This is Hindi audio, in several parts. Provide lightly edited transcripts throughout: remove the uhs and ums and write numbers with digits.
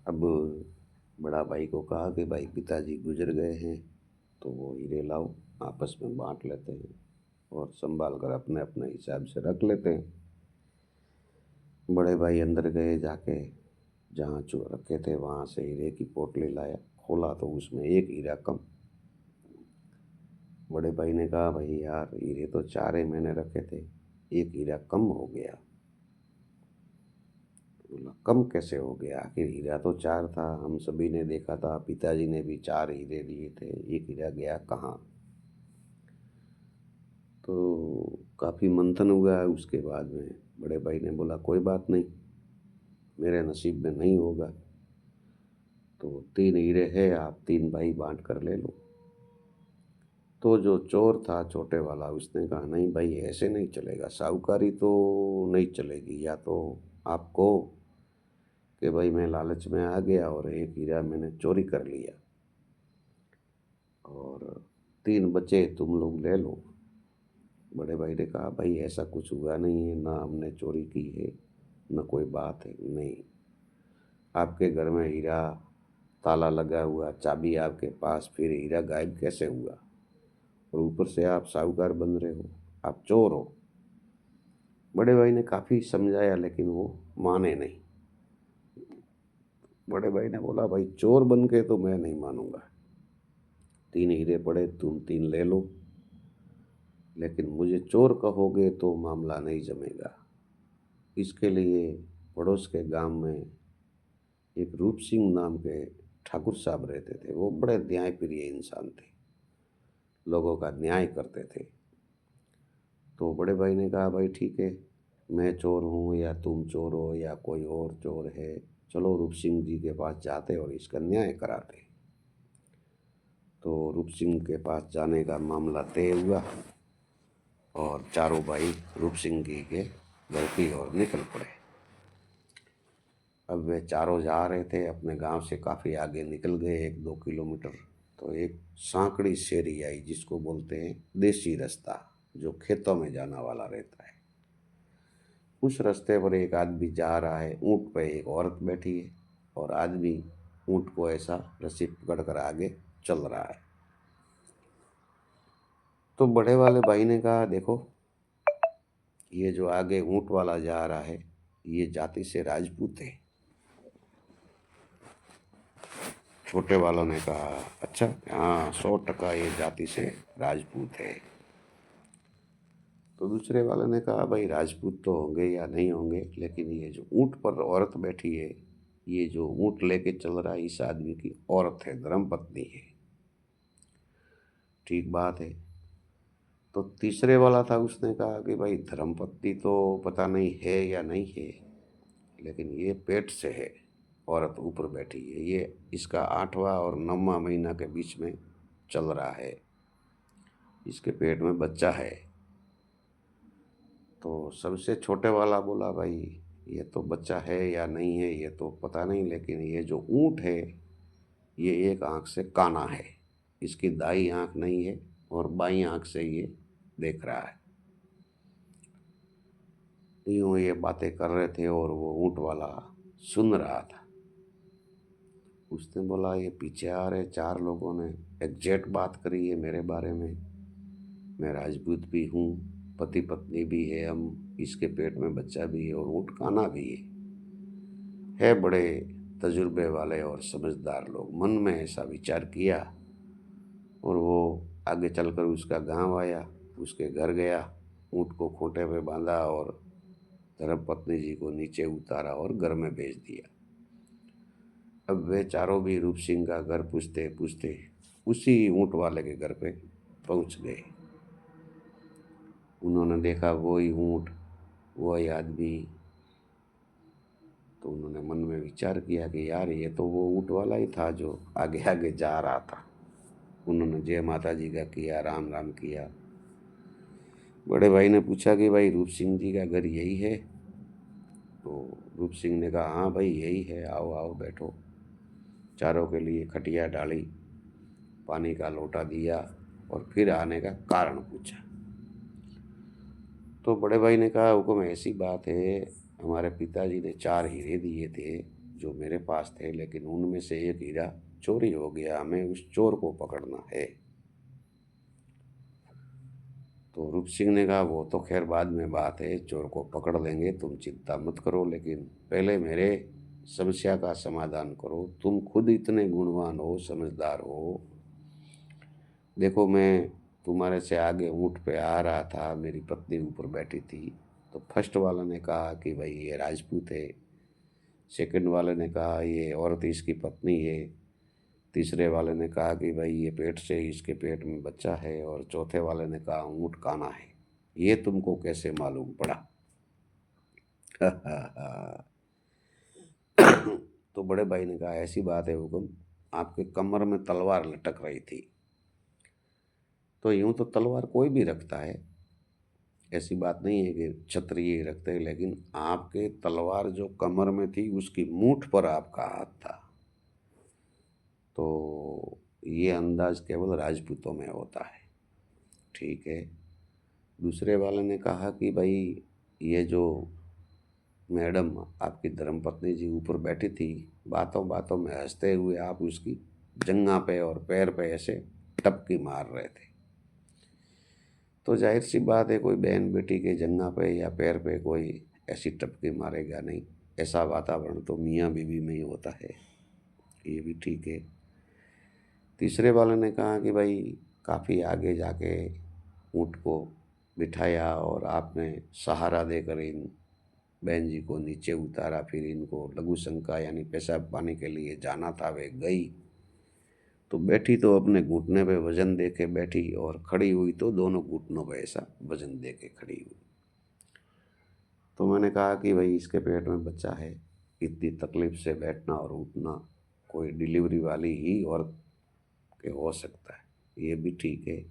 अब बड़ा भाई को कहा कि भाई पिताजी गुजर गए हैं, तो वो हीरे लाओ, आपस में बांट लेते हैं और संभाल कर अपने अपने हिसाब से रख लेते हैं। बड़े भाई अंदर गए, जाके जहाँ जो रखे थे वहाँ से हीरे की पोटली लाया, खोला तो उसमें एक हीरा कम। बड़े भाई ने कहा, भाई यार हीरे तो चार ही मैंने रखे थे, एक हीरा कम हो गया। बोला कम कैसे हो गया, आखिर हीरा तो चार था, हम सभी ने देखा था, पिताजी ने भी चार हीरे लिए थे, एक हीरा गया कहाँ। तो काफ़ी मंथन हुआ। उसके बाद में बड़े भाई ने बोला कोई बात नहीं, मेरे नसीब में नहीं होगा, तो तीन हीरे हैं, आप तीन भाई बांट कर ले लो। तो जो चोर था छोटे वाला, उसने कहा नहीं भाई ऐसे नहीं चलेगा, साहूकारी तो नहीं चलेगी। या तो आप कहो कि भाई मैं लालच में आ गया और एक हीरा मैंने चोरी कर लिया, और तीन बचे तुम लोग ले लो। बड़े भाई ने कहा भाई ऐसा कुछ हुआ नहीं है, ना हमने चोरी की है, न कोई बात है। नहीं, आपके घर में हीरा ताला लगा हुआ, चाबी आपके पास, फिर हीरा गायब कैसे हुआ? और ऊपर से आप साहूकार बन रहे हो, आप चोर हो। बड़े भाई ने काफ़ी समझाया लेकिन वो माने नहीं। बड़े भाई ने बोला भाई चोर बन के तो मैं नहीं मानूंगा, तीन हीरे पड़े, तुम तीन ले लो, लेकिन मुझे चोर कहोगे तो मामला नहीं जमेगा। इसके लिए पड़ोस के गांव में एक रूप सिंह नाम के ठाकुर साहब रहते थे। वो बड़े न्यायप्रिय इंसान थे, लोगों का न्याय करते थे। तो बड़े भाई ने कहा भाई ठीक है, मैं चोर हूँ या तुम चोर हो या कोई और चोर है, चलो रूप सिंह जी के पास जाते और इसका न्याय कराते। तो रूप सिंह के पास जाने का मामला तय हुआ और चारों भाई रूप सिंह जी के घर की ओर निकल पड़े। अब वे चारों जा रहे थे, अपने गांव से काफ़ी आगे निकल गए, 1-2 किलोमीटर। तो एक सांकड़ी शेरी आई, जिसको बोलते हैं देसी रास्ता, जो खेतों में जाना वाला रहता है। उस रास्ते पर एक आदमी जा रहा है, ऊँट पे एक औरत बैठी है, और आदमी ऊँट को ऐसा रस्सी पकड़ कर आगे चल रहा है। तो बड़े वाले भाई ने कहा देखो, ये जो आगे ऊँट वाला जा रहा है, ये जाति से राजपूत है। छोटे वालों ने कहा अच्छा, हाँ 100% ये जाति से राजपूत है। तो दूसरे वाले ने कहा भाई राजपूत तो होंगे या नहीं होंगे, लेकिन ये जो ऊँट पर औरत बैठी है, ये जो ऊँट लेके चल रहा है, इस आदमी की औरत है, धर्मपत्नी है। ठीक बात है। तो तीसरे वाला था, उसने कहा कि भाई धर्मपत्नी तो पता नहीं है या नहीं है, लेकिन ये पेट से है, औरत ऊपर बैठी है, ये इसका 8वां और 9वां महीना के बीच में चल रहा है, इसके पेट में बच्चा है। तो सबसे छोटे वाला बोला भाई ये तो बच्चा है या नहीं है ये तो पता नहीं, लेकिन ये जो ऊँट है ये एक आँख से काना है, इसकी दाई आँख नहीं है और बाई आँख से ये देख रहा है। यूँ ये बातें कर रहे थे और वो ऊँट वाला सुन रहा था। उसने बोला ये पीछे आ रहे चार लोगों ने एग्जैक्ट बात करी है मेरे बारे में, मैं राजपूत भी हूँ, पति पत्नी भी है हम, इसके पेट में बच्चा भी है और ऊँट काना भी है बड़े तजुर्बे वाले और समझदार लोग। मन में ऐसा विचार किया और वो आगे चलकर उसका गांव आया, उसके घर गया, ऊँट को खूंटे पे बांधा और धर्मपत्नी जी को नीचे उतारा और घर में भेज दिया। अब वे चारों भी रूप सिंह का घर पूछते पूछते उसी ऊँट वाले के घर पे पहुंच गए। उन्होंने देखा वही ऊँट, वही आदमी। तो उन्होंने मन में विचार किया कि यार ये तो वो ऊँट वाला ही था जो आगे आगे जा रहा था। उन्होंने जय माता जी का किया, राम राम किया। बड़े भाई ने पूछा कि भाई रूप सिंह जी का घर यही है? तो रूप सिंह ने कहा हाँ भाई यही है, आओ आओ बैठो। चारों के लिए खटिया डाली, पानी का लोटा दिया और फिर आने का कारण पूछा। तो बड़े भाई ने कहा हुक्म ऐसी बात है, हमारे पिताजी ने 4 हीरे दिए थे, जो मेरे पास थे, लेकिन उनमें से एक हीरा चोरी हो गया, हमें उस चोर को पकड़ना है। तो रूप सिंह ने कहा वो तो खैर बाद में बात है, चोर को पकड़ लेंगे, तुम चिंता मत करो, लेकिन पहले मेरे समस्या का समाधान करो। तुम खुद इतने गुणवान हो, समझदार हो, देखो मैं तुम्हारे से आगे ऊँट पे आ रहा था, मेरी पत्नी ऊपर बैठी थी, तो फर्स्ट वाले ने कहा कि भाई ये राजपूत है, सेकंड वाले ने कहा ये औरत इसकी पत्नी है, तीसरे वाले ने कहा कि भाई ये पेट से इसके पेट में बच्चा है, और चौथे वाले ने कहा ऊँट काना है। ये तुमको कैसे मालूम पड़ा? तो बड़े भाई ने कहा ऐसी बात है हुक्म, आपके कमर में तलवार लटक रही थी। तो यूं तो तलवार कोई भी रखता है, ऐसी बात नहीं है कि क्षत्रिय ही रखते हैं, लेकिन आपके तलवार जो कमर में थी उसकी मूठ पर आपका हाथ था। तो ये अंदाज केवल राजपूतों में होता है। ठीक है। दूसरे वाले ने कहा कि भाई ये जो मैडम आपकी धर्मपत्नी जी ऊपर बैठी थी, बातों बातों में हंसते हुए आप उसकी जंघा पे और पैर पे ऐसे टपकी मार रहे थे। तो जाहिर सी बात है, कोई बहन बेटी के जंघा पे या पैर पे कोई ऐसी टपकी मारेगा नहीं। ऐसा वातावरण तो मियाँ बीवी में ही होता है। ये भी ठीक है। तीसरे वाले ने कहा कि भाई काफ़ी आगे जाके ऊँट को बिठाया और आपने सहारा देकर इन बहन जी को नीचे उतारा, फिर इनको लघु शंका यानी पेशाब पानी के लिए जाना था, वे गई। तो बैठी तो अपने घुटने पे वजन दे के बैठी, और खड़ी हुई तो दोनों घुटनों पे ऐसा वजन दे के खड़ी हुई। तो मैंने कहा कि भाई इसके पेट में बच्चा है, इतनी तकलीफ से बैठना और उठना कोई डिलीवरी वाली ही औरत के हो सकता है। ये भी ठीक है।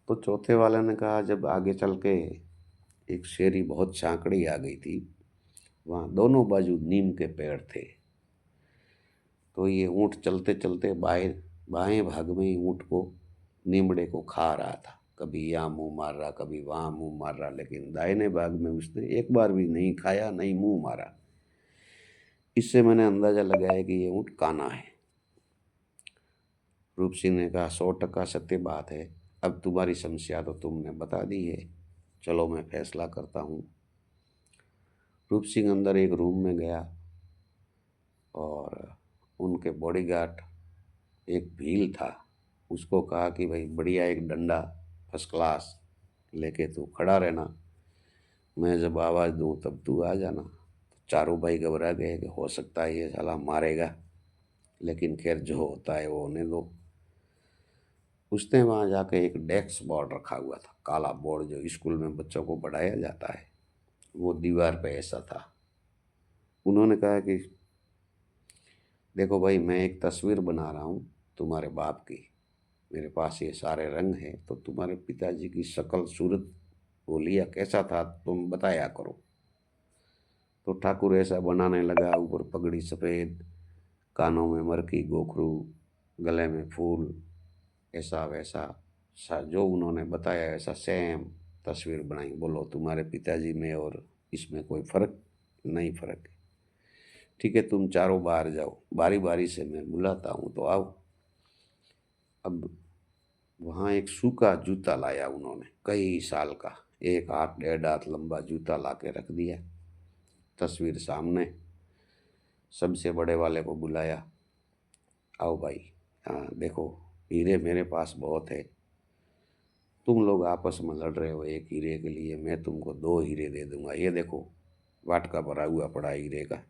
तो चौथे वाले ने कहा जब आगे चल के एक शेरी बहुत सांकड़ी आ गई थी, वहाँ दोनों बाजू नीम के पेड़ थे। तो ये ऊँट चलते चलते बाएं बाएं भाग में ही ऊँट को नीमड़े को खा रहा था, कभी यहाँ मुंह मार रहा, कभी वहाँ मुंह मार रहा, लेकिन दाहिने भाग में उसने एक बार भी नहीं खाया, नहीं मुंह मारा। इससे मैंने अंदाजा लगाया कि ये ऊँट काना है। रूप सिंह ने कहा 100% सत्य बात है, अब तुम्हारी समस्या तो तुमने बता दी है, चलो मैं फैसला करता हूँ। रूप सिंह अंदर एक रूम में गया और उनके बॉडीगार्ड एक भील था, उसको कहा कि भाई बढ़िया एक डंडा फर्स्ट क्लास लेके तू खड़ा रहना, मैं जब आवाज़ दूँ तब तू आ जाना। तो चारों भाई घबरा गए कि हो सकता है ये साला मारेगा, लेकिन खैर जो होता है वो होने दो। उसने वहाँ जाके एक डेस्क बोर्ड रखा हुआ था, काला बोर्ड जो स्कूल में बच्चों को पढ़ाया जाता है, वो दीवार पे ऐसा था। उन्होंने कहा कि देखो भाई मैं एक तस्वीर बना रहा हूँ तुम्हारे बाप की, मेरे पास ये सारे रंग हैं, तो तुम्हारे पिताजी की शक्ल सूरत बोलिया कैसा था तुम बताया करो। तो ठाकुर ऐसा बनाने लगा, ऊपर पगड़ी सफ़ेद, कानों में मरकी गोखरू, गले में फूल, ऐसा वैसा सा जो उन्होंने बताया ऐसा सेम तस्वीर बनाई। बोलो तुम्हारे पिताजी में और इसमें कोई फ़र्क? नहीं फ़र्क है। ठीक है तुम चारों बाहर जाओ, बारी बारी से मैं बुलाता हूँ तो आओ। अब वहाँ एक सूखा जूता लाया उन्होंने, कई साल का, 1 हाथ 1.5 हाथ लंबा जूता ला के रख दिया। तस्वीर सामने, सबसे बड़े वाले को बुलाया, आओ भाई, हाँ देखो हीरे मेरे पास बहुत है, तुम लोग आपस में लड़ रहे हो एक हीरे के लिए, मैं तुमको 2 हीरे दे दूंगा, ये देखो वाटका भरा हुआ पड़ा हीरे का,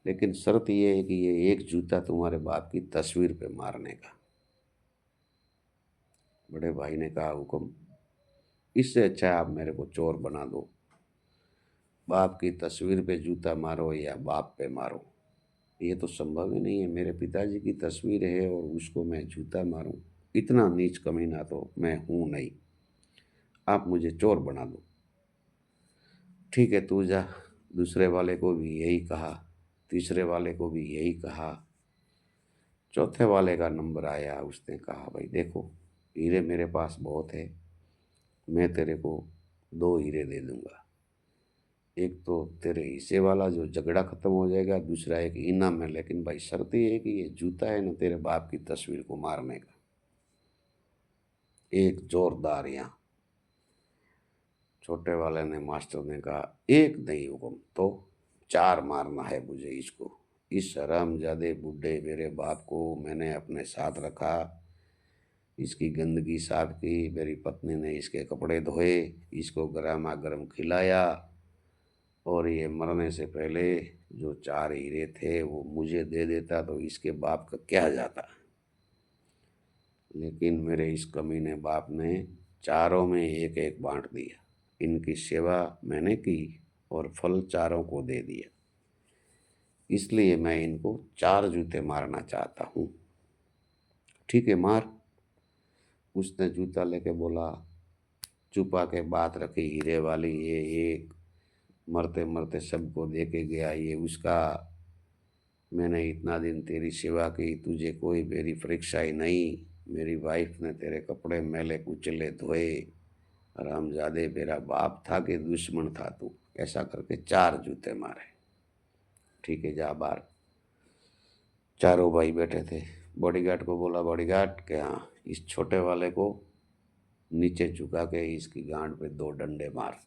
लेकिन शर्त ये है कि ये एक जूता तुम्हारे बाप की तस्वीर पे मारने का। बड़े भाई ने कहा हुक्म, इससे अच्छा आप मेरे को चोर बना दो, बाप की तस्वीर पे जूता मारो या बाप पे मारो, ये तो संभव ही नहीं है। मेरे पिताजी की तस्वीर है और उसको मैं जूता मारूं, इतना नीच कमीना तो मैं हूं नहीं, आप मुझे चोर बना दो। ठीक है तू जा। दूसरे वाले को भी यही कहा, तीसरे वाले को भी यही कहा। चौथे वाले का नंबर आया, उसने कहा भाई देखो हीरे मेरे पास बहुत है, मैं तेरे को 2 हीरे दे दूंगा, एक तो तेरे हिस्से वाला जो झगड़ा खत्म हो जाएगा, दूसरा एक इनाम है, लेकिन भाई शर्त ये है कि ये जूता है ना तेरे बाप की तस्वीर को मारने का, एक जोरदार यहाँ। छोटे वाले ने, मास्टर ने कहा, एक नहीं हुक्म तो 4 मारना है मुझे इसको। इस हरामजादे बूढ़े मेरे बाप को मैंने अपने साथ रखा, इसकी गंदगी साफ की, मेरी पत्नी ने इसके कपड़े धोए, इसको गरमा गर्म खिलाया, और ये मरने से पहले जो 4 हीरे थे वो मुझे दे देता तो इसके बाप का क्या जाता। लेकिन मेरे इस कमीने बाप ने चारों में एक एक बांट दिया। इनकी सेवा मैंने की और फल चारों को दे दिया, इसलिए मैं इनको 4 जूते मारना चाहता हूँ। ठीक है मार। उसने जूता लेके बोला, छुपा के बात रखी हीरे वाली, ये एक मरते मरते सबको दे के गया, ये उसका। मैंने इतना दिन तेरी सेवा की, तुझे कोई मेरी परीक्षा ही नहीं। मेरी वाइफ ने तेरे कपड़े मैले कुचले धोए। हरामजादे मेरा बाप था कि दुश्मन था तू। ऐसा करके 4 जूते मारे। ठीक है जा बाहर। चारों भाई बैठे थे। बॉडीगार्ड को बोला, बॉडीगार्ड के हाँ इस छोटे वाले को नीचे झुका के इसकी गांड पे 2 डंडे मार।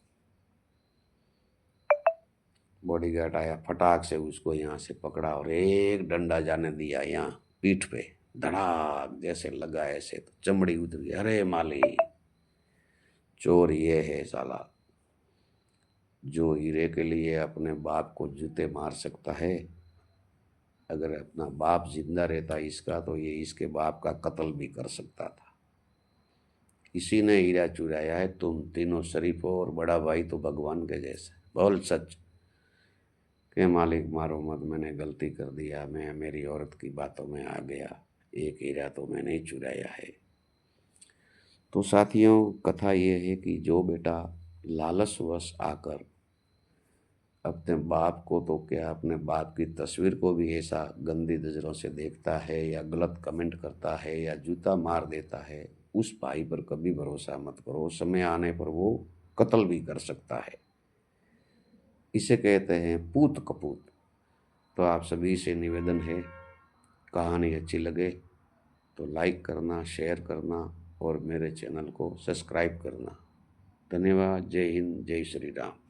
बॉडीगार्ड आया, फटाक से उसको यहाँ से पकड़ा और एक डंडा जाने दिया यहाँ पीठ पे, धड़ाक जैसे लगा, ऐसे तो चमड़ी उतर गई। अरे माली, चोर ये है साला जो हीरे के लिए अपने बाप को जूते मार सकता है। अगर अपना बाप जिंदा रहता इसका तो ये इसके बाप का कत्ल भी कर सकता था। इसी ने हीरा चुराया है। तुम तीनों शरीफ हो और बड़ा भाई तो भगवान के जैसे। बोल सच। के मालिक मारो मत, मैंने गलती कर दिया, मैं मेरी औरत की बातों में आ गया, एक हीरा तो मैंने ही चुराया है। तो साथियों, कथा ये है कि जो बेटा लालचवश आकर अपने बाप को तो क्या, अपने बाप की तस्वीर को भी ऐसा गंदी नज़रों से देखता है या गलत कमेंट करता है या जूता मार देता है, उस भाई पर कभी भरोसा मत करो। समय आने पर वो कत्ल भी कर सकता है। इसे कहते हैं पूत कपूत। तो आप सभी से निवेदन है, कहानी अच्छी लगे तो लाइक करना, शेयर करना और मेरे चैनल को सब्सक्राइब करना। धन्यवाद। जय हिंद, जय श्री राम।